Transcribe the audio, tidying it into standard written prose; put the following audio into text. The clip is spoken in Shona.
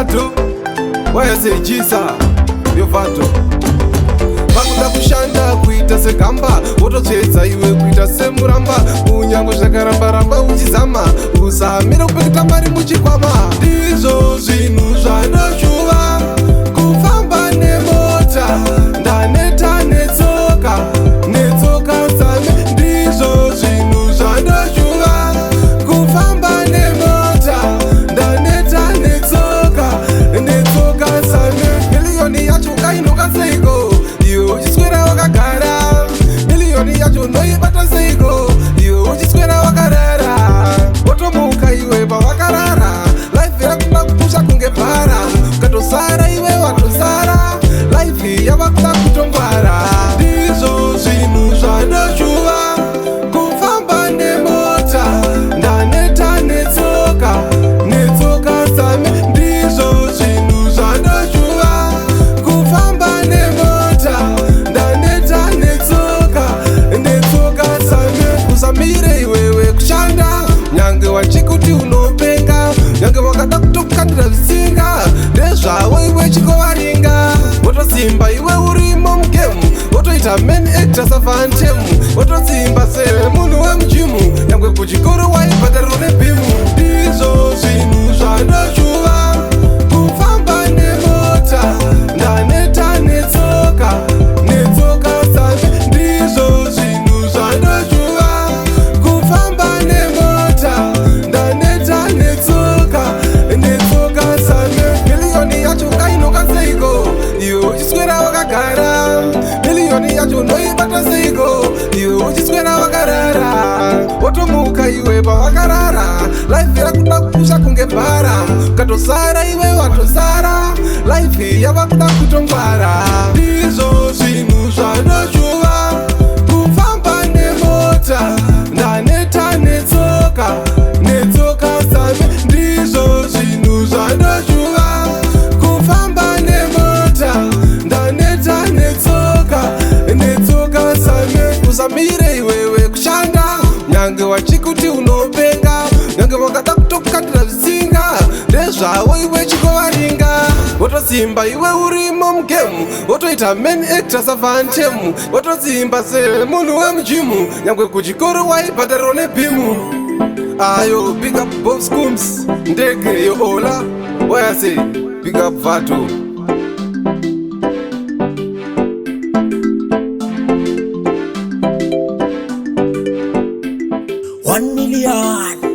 Vato wayasejisa yo Vato vakuda kushanda kuita segamba wototsvedza iwe kuita semuramba unyango zvakarambaramba uchizama usamira kupeketa mari muchikwama ndizvo zvinhu zvanoshuva kufamba nemota ndaneta netsoka tsame ndizvo zvinhu zvanoshuva kufamba nemota ndaneta netsoka tsame miliyoni yacho ukainoka seiko iwe uchiswera wakagara miliyoni yacho unoibata seiko iwe uchiswera wakarara wotomuka iwe pavakarara laifi yakuda kupusha kunge bhara ukatosara iwe watosara laifi yavakuda kutongwara ndizvo zvinhu zvanoshuva kufamba nemota ndaneta netsoka tsame ndizvo zvinhu zvanoshuva kufamba nemota ndaneta netsoka tsame usamire iwewe kushanda nyange wachikuti unopenga nyange wakada kutokukandira zvisinga ndezvavo iwe chikovaringa wotosimba iwe urimo mugemu wotoita main actor savantemu wototsimba semunhu wemujimu nyange kuchikoro waibhadhariro nebhimu ndizvo zvinhu zvanoshuva kufamba nemota ndaneta netsoka tsame ndizvo zvinhu zvanoshuva kufamba nemota ndaneta netsoka tsame miliyoni yacho ukainoka seiko iwe uchiswera wakagara miliyoni yacho unoibata seiko iwe uchiswera wakarara wotomuka iwe pavakarara laifi yakuda kupusha kunge bhara ukatosara iwe watosara laifi yavakuda kutongwara ndizvo zvinhu zvanoshuva kufamba nemota ndaneta netsoka tsame ndizvo zvinhu zvanoshuva kufamba nemota ndaneta netsoka tsame usamire iwewe kushanda nyange wachikuti unopenga nyange wakada kutokukandira zvisinga ndezvavo iwe chikovaringa wotosimba iwe urimo mugemu wotoita main actor savantemu wototsimba semunhu wemujimu nyange kuchikoro waibhadhariro nebhimu ayo big up Bob Scooms ndege yoola wayase big up Vato 1 million.